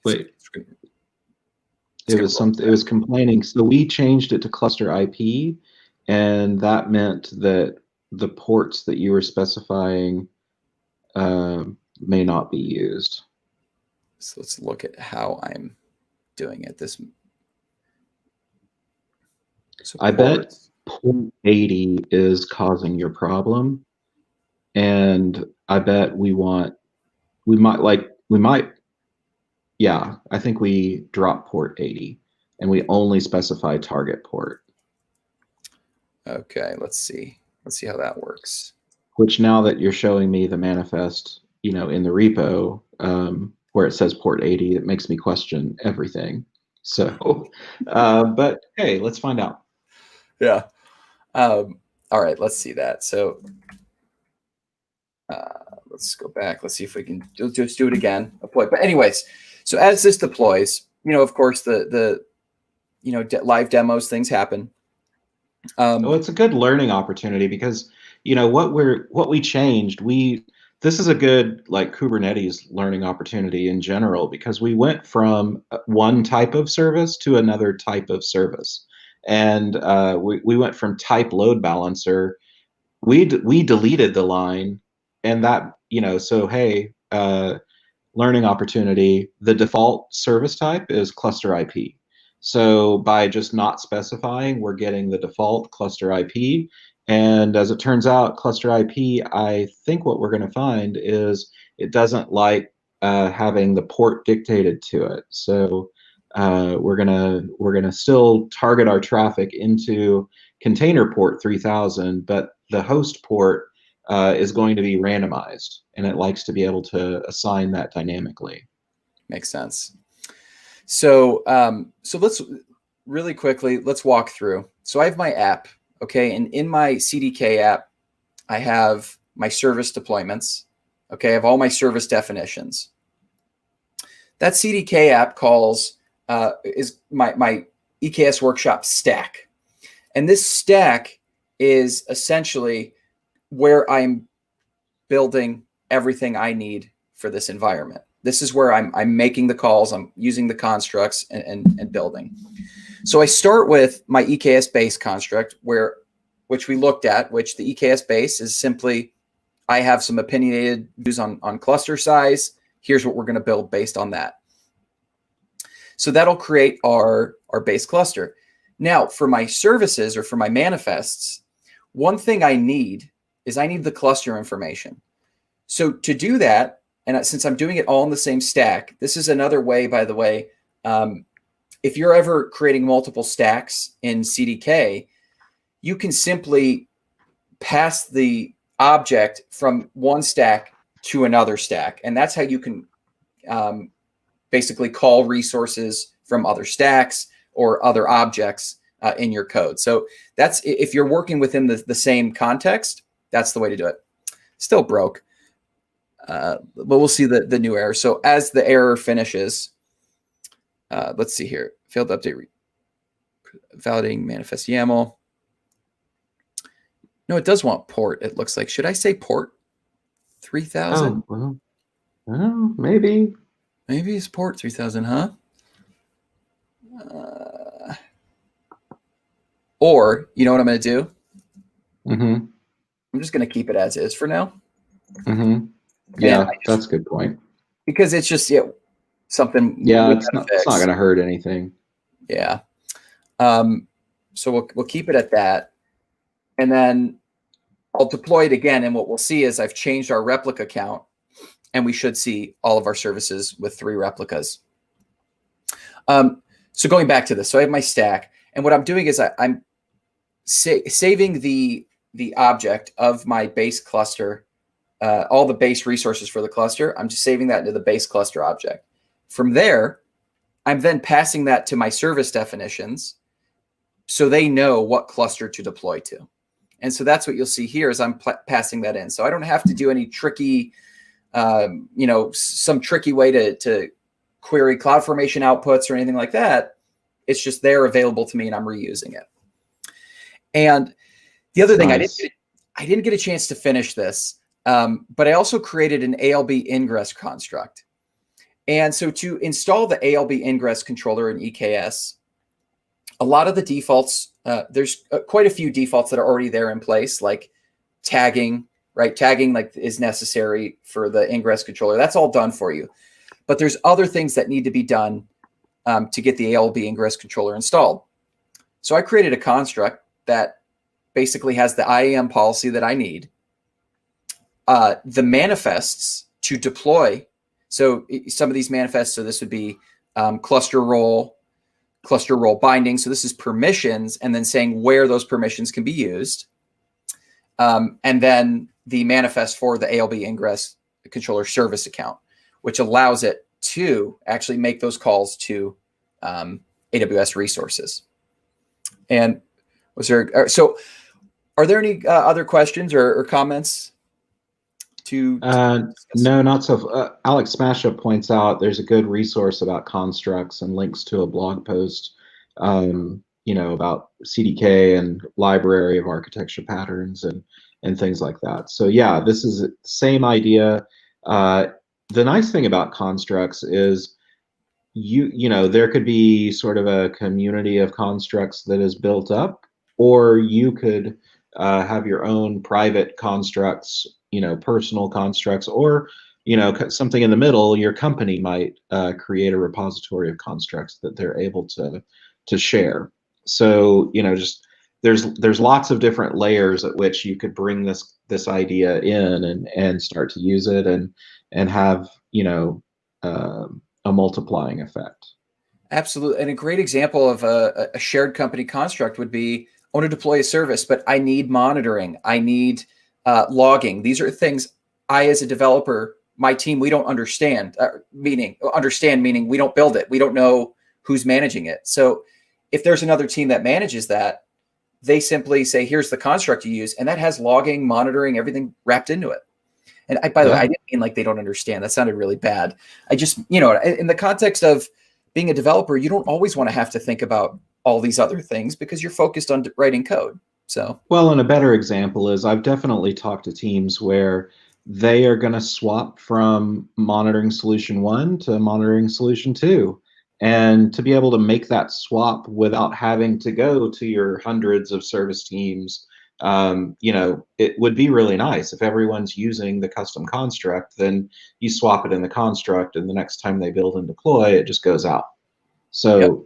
wait. It was something. It was complaining. So we changed it to cluster IP, and that meant that the ports that you were specifying may not be used. So let's look at how I'm doing it. I bet port 80 is causing your problem, and I bet I think we drop port 80 and we only specify target port. Okay, let's see how that works. Which, now that you're showing me the manifest, in the repo where it says port 80, it makes me question everything. So, but hey, let's find out. Yeah. All right, let's see that. So let's go back. Let's see if we can just do it again. But anyways, so as this deploys, of course, the live demos, things happen. It's a good learning opportunity, because what we changed, this is a good Kubernetes learning opportunity in general, because we went from one type of service to another type of service. And we went from type load balancer. We deleted the line, and that so hey, learning opportunity. The default service type is cluster IP. So by just not specifying, we're getting the default cluster IP. And as it turns out, cluster IP, I think what we're going to find is it doesn't like having the port dictated to it. So we're gonna still target our traffic into container port 3000, but the host port is going to be randomized, and it likes to be able to assign that dynamically. Makes sense. So so let's really quickly, let's walk through. So I have my app, okay, and in my CDK app, I have my service deployments. Okay, I have all my service definitions. That CDK app calls is my EKS Workshop stack. And this stack is essentially where I'm building everything I need for this environment. This is where I'm making the calls, I'm using the constructs and building. So I start with my EKS base construct, which we looked at, which the EKS base is simply, I have some opinionated views on cluster size. Here's what we're going to build based on that. So that'll create our base cluster. Now, for my services or for my manifests, one thing I need is I need the cluster information. So to do that, and since I'm doing it all in the same stack, this is another way, by the way, if you're ever creating multiple stacks in CDK, you can simply pass the object from one stack to another stack. And that's how you can basically call resources from other stacks or other objects in your code. So that's, if you're working within the same context, that's the way to do it. Still broke, but we'll see the new error. So as the error finishes, let's see here, failed to update, validating manifest YAML. No, it does want port, it looks like. Should I say port 3000? Oh, well, maybe. Maybe it's port 3000, huh? Or, you know what I'm going to do? Mm-hmm. I'm just going to keep it as is for now. Mm-hmm. Yeah, that's a good point. Because it's just something. Yeah, it's not going to hurt anything. Yeah. So we'll keep it at that. And then I'll deploy it again. And what we'll see is I've changed our replica count. And we should see all of our services with 3 replicas. So going back to this, so I have my stack, and what I'm doing is I'm saving the object of my base cluster, all the base resources for the cluster. I'm just saving that into the base cluster object. From there, I'm then passing that to my service definitions, so they know what cluster to deploy to. And so that's what you'll see here is I'm passing that in. So I don't have to do any tricky, some tricky way to query CloudFormation outputs or anything like that. It's just there available to me and I'm reusing it. And the other thing, nice. I didn't get a chance to finish this, but I also created an ALB ingress construct. And so to install the ALB ingress controller in EKS, a lot of the defaults, there's quite a few defaults that are already there in place, like tagging, right? Tagging is necessary for the ingress controller. That's all done for you. But there's other things that need to be done to get the ALB ingress controller installed. So I created a construct that basically has the IAM policy that I need, the manifests to deploy. So some of these manifests, so this would be cluster role binding. So this is permissions and then saying where those permissions can be used. And then the manifest for the ALB ingress controller service account, which allows it to actually make those calls to AWS resources. And so are there any other questions or comments? No, not so. Alex Smashup points out there's a good resource about constructs and links to a blog post, about CDK and library of architecture patterns and things like that. So yeah, this is the same idea. The nice thing about constructs is there could be sort of a community of constructs that is built up, or you could have your own private constructs, personal constructs, or something in the middle, your company might create a repository of constructs that they're able to share. So, just there's lots of different layers at which you could bring this idea in and start to use it and have, a multiplying effect. Absolutely. And a great example of a shared company construct would be, I want to deploy a service, but I need monitoring. I need logging. These are things I, as a developer, my team, we don't understand, meaning we don't build it. We don't know who's managing it. So if there's another team that manages that, they simply say, here's the construct you use. And that has logging, monitoring, everything wrapped into it. And by the way, I didn't mean like they don't understand. That sounded really bad. I just, in the context of being a developer, you don't always want to have to think about all these other things because you're focused on writing code. So, well, and a better example is I've definitely talked to teams where they are going to swap from monitoring solution 1 to monitoring solution 2. And to be able to make that swap without having to go to your hundreds of service teams, it would be really nice if everyone's using the custom construct, then you swap it in the construct and the next time they build and deploy, it just goes out. So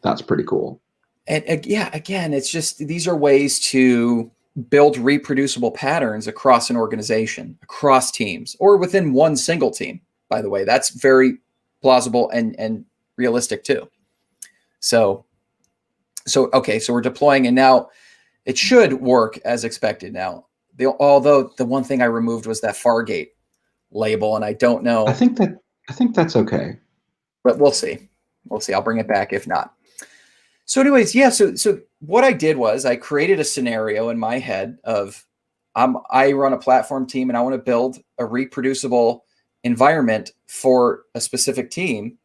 that's pretty cool. And again, it's just, these are ways to build reproducible patterns across an organization, across teams, or within one single team, by the way. That's very plausible and realistic too. So we're deploying, and now it should work as expected now. Although the one thing I removed was that Fargate label, and I don't know. I think that's okay. But we'll see. We'll see. I'll bring it back if not. So anyways, yeah, so what I did was I created a scenario in my head of I run a platform team and I want to build a reproducible environment for a specific team.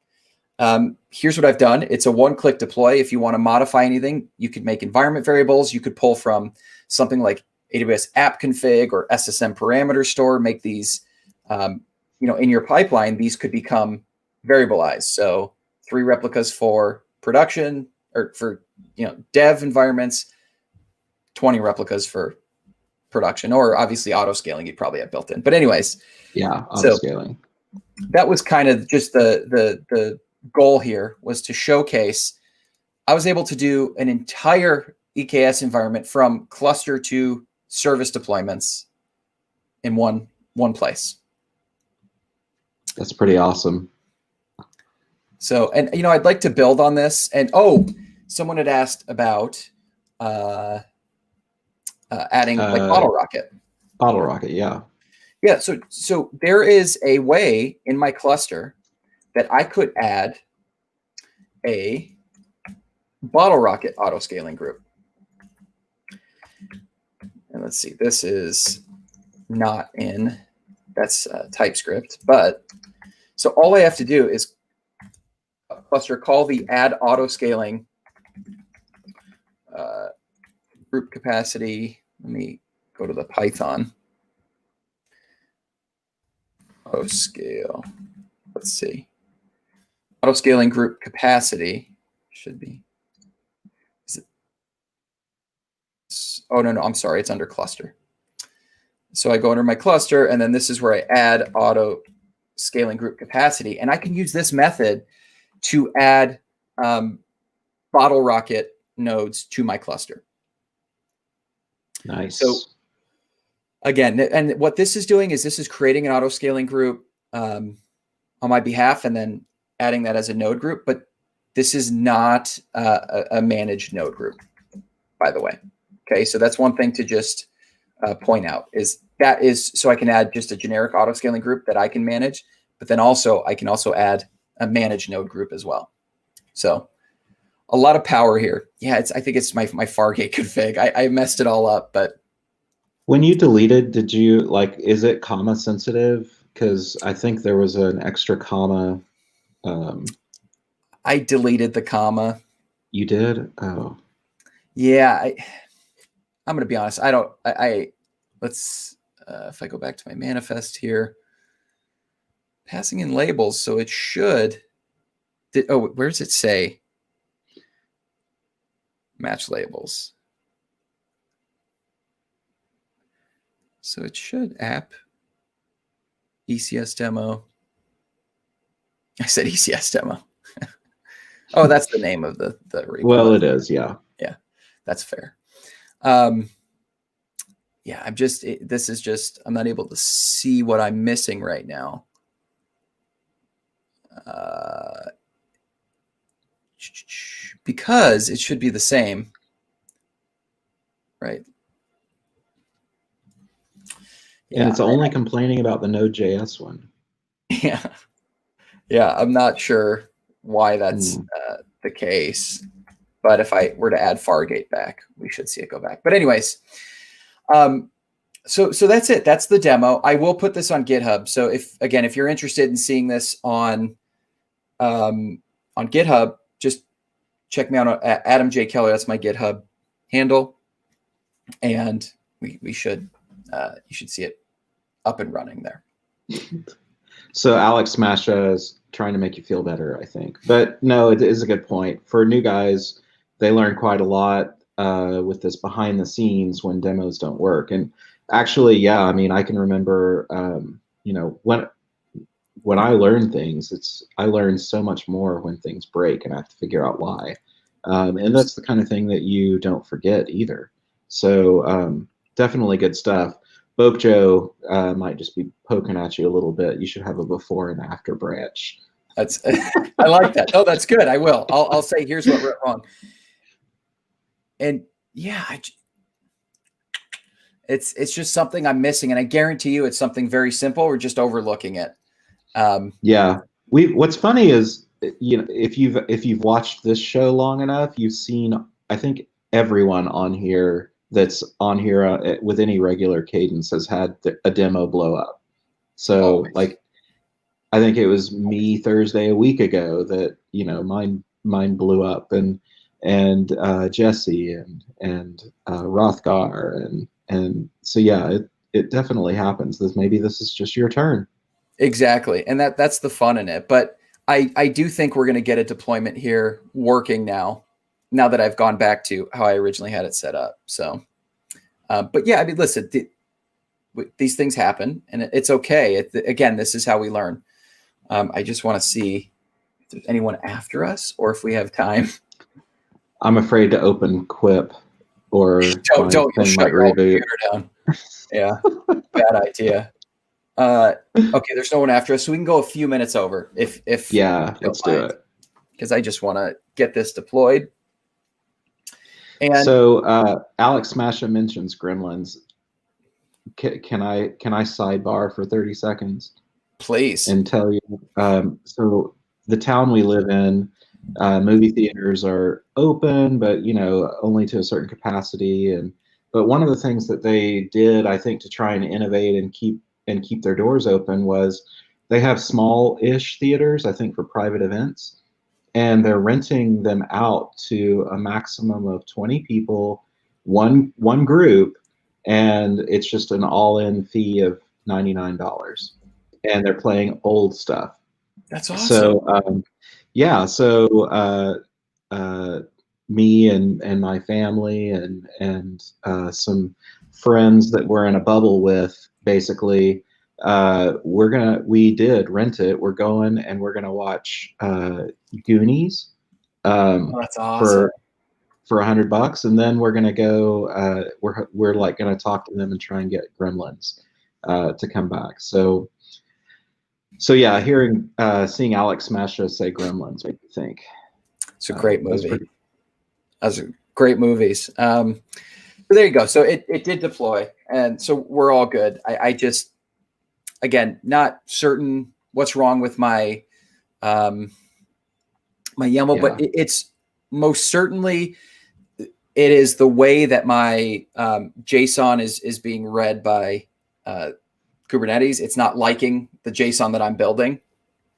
Here's what I've done. It's a one-click deploy. If you want to modify anything, you could make environment variables. You could pull from something like AWS app config or SSM parameter store, make these, in your pipeline, these could become variabilized. So 3 replicas for production, or for dev environments, 20 replicas for production, or obviously auto scaling you'd probably have built in. But anyways, auto scaling. That was kind of just the goal here, was to showcase I was able to do an entire EKS environment from cluster to service deployments in one place. That's pretty awesome. So, and I'd like to build on this. And someone had asked about adding like Bottle Rocket. Bottle Rocket, yeah. Yeah, so there is a way in my cluster that I could add a Bottle Rocket auto scaling group. And let's see, this is not in, that's TypeScript, but so all I have to do is cluster call the add auto scaling group capacity. Let me go to the Python. Auto scale. Let's see. Auto scaling group capacity should be. Is it? Oh, no, I'm sorry. It's under cluster. So I go under my cluster, and then this is where I add auto scaling group capacity. And I can use this method to add Bottle Rocket nodes to my cluster. Nice. So again, and what this is doing is this is creating an auto scaling group on my behalf and then adding that as a node group. But this is not a managed node group, by the way. Okay, so that's one thing to just point out, is that is so I can add just a generic auto scaling group that I can manage, but then also I can also add a managed node group as well. So a lot of power here. Yeah, I think it's my Fargate config. I messed it all up, but when you deleted, did you is it comma sensitive? Because I think there was an extra comma. I deleted the comma. You did? Oh. Yeah, I'm gonna be honest. Let's if I go back to my manifest here, passing in labels. So it should. Where does it say? Match labels. So it should app ECS demo. I said ECS demo. Oh, that's the name of the repo. Well, it is, yeah. Yeah, that's fair. Yeah, I'm not able to see what I'm missing right now. Because it should be the same, right? Yeah, and it's only complaining about the Node.js one. Yeah. Yeah, I'm not sure why that's the case. But if I were to add Fargate back, we should see it go back. But anyways, so that's it. That's the demo. I will put this on GitHub. So if you're interested in seeing this on GitHub, just check me out at Adam J. Keller. That's my GitHub handle, and you should see it up and running there. So Alex Masha is trying to make you feel better, I think. But no, it is a good point. For new guys, they learn quite a lot with this behind the scenes when demos don't work. And actually, yeah, I mean, I can remember, when I learn things, I learn so much more when things break and I have to figure out why. And that's the kind of thing that you don't forget either. So definitely good stuff. Bope Joe might just be poking at you a little bit. You should have a before and after branch. I like that. Oh, that's good. I will. I'll say, here's what went wrong. And yeah, it's just something I'm missing. And I guarantee you it's something very simple. We're just overlooking it. Yeah. What's funny is, if you've watched this show long enough, you've seen, I think everyone on here that's on here with any regular cadence has had a demo blow up. So like, I think it was me Thursday a week ago that, mine blew up, and Jesse and Rothgar. And so, yeah, it definitely happens. Maybe this is just your turn. Exactly. And that's the fun in it. But I do think we're going to get a deployment here working now that I've gone back to how I originally had it set up. So, but yeah, I mean, listen, these things happen and it's okay. Again, this is how we learn. I just want to see if there's anyone after us or if we have time. I'm afraid to open Quip or don't shut your computer down. Yeah, bad idea. Okay, there's no one after us, so we can go a few minutes over if yeah, let's do it, because I just want to get this deployed. And so Alex Masha mentions Gremlins. Can I sidebar for 30 seconds? Please. And tell you, so the town we live in, movie theaters are open, but only to a certain capacity. But one of the things that they did, I think, to try and innovate and keep their doors open was they have small-ish theaters, I think, for private events, and they're renting them out to a maximum of 20 people, one group, and it's just an all-in fee of $99. And they're playing old stuff. That's awesome. So yeah, so me and my family and some friends that we're in a bubble with, basically, we did rent it. We're going and we're gonna watch Goonies. That's awesome. For $100, and then we're gonna go. We're like gonna talk to them and try and get Gremlins to come back. So yeah, seeing Alex Masha say Gremlins, what do you think? It's a great movie. Those are great movies. There you go. So it did deploy, and so we're all good. I just, again, not certain what's wrong with my my YAML, but it's most certainly it is the way that my JSON is being read by Kubernetes. It's not liking the JSON that I'm building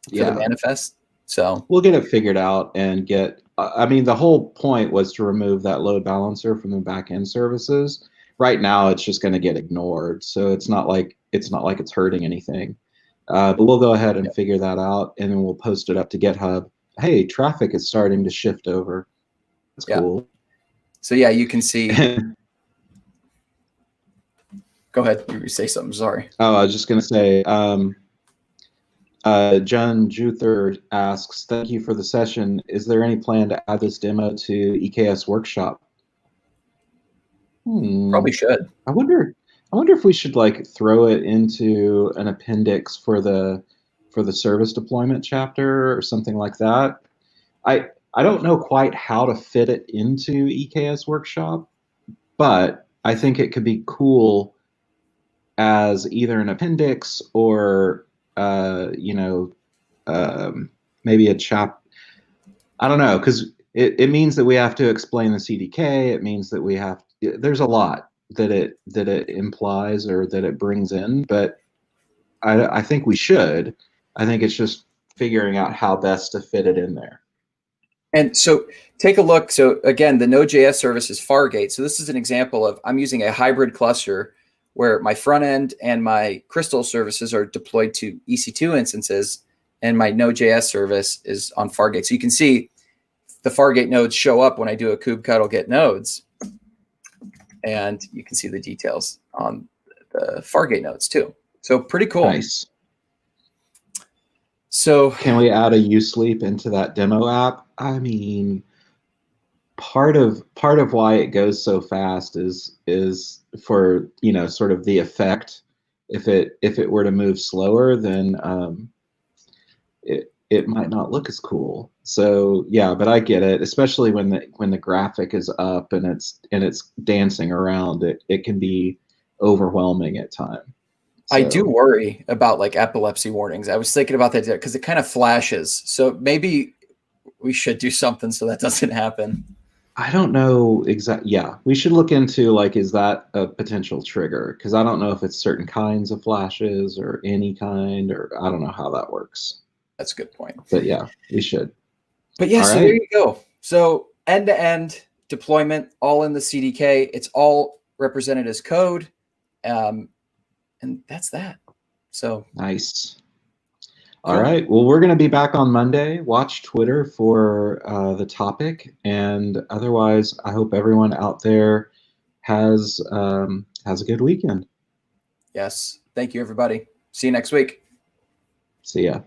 for the manifest. So we'll get it figured out and get. I mean, the whole point was to remove that load balancer from the backend services. Right now, it's just going to get ignored. So it's not like it's hurting anything. But we'll go ahead and figure that out, and then we'll post it up to GitHub. Hey, traffic is starting to shift over. That's cool. So yeah, you can see. Go ahead. You say something. Sorry. Oh, I was just going to say, John Juther asks, thank you for the session. Is there any plan to add this demo to EKS Workshop? Probably should. I wonder if we should like throw it into an appendix for the service deployment chapter or something like that. I don't know quite how to fit it into EKS Workshop, but I think it could be cool as either an appendix or maybe a chap. I don't know, because it means that we have to explain the CDK. It means that we have. There's a lot that it implies or that it brings in, but I think we should. I think it's just figuring out how best to fit it in there. And so take a look. So again, the Node.js service is Fargate. So this is an example of I'm using a hybrid cluster where my front end and my Crystal services are deployed to EC2 instances, and my Node.js service is on Fargate. So you can see the Fargate nodes show up when I do a kubectl get nodes, and you can see the details on the Fargate nodes too. So pretty cool. Nice. So can we add a usleep into that demo app? I mean, part of why it goes so fast is for, you know, sort of the effect. If it were to move slower, then it might not look as cool. So yeah, but I get it, especially when the graphic is up and it's dancing around. It can be overwhelming at times. So. I do worry about like epilepsy warnings. I was thinking about that because it kind of flashes. So maybe we should do something so that doesn't happen. I don't know exactly. Yeah, we should look into like, is that a potential trigger? Because I don't know if it's certain kinds of flashes or any kind, or I don't know how that works. That's a good point. But yeah, we should. But yeah, so there you go. So end-to-end deployment, all in the CDK. It's all represented as code. And that's that. So nice. All right. Well, we're going to be back on Monday. Watch Twitter for the topic. And otherwise, I hope everyone out there has a good weekend. Yes. Thank you, everybody. See you next week. See ya.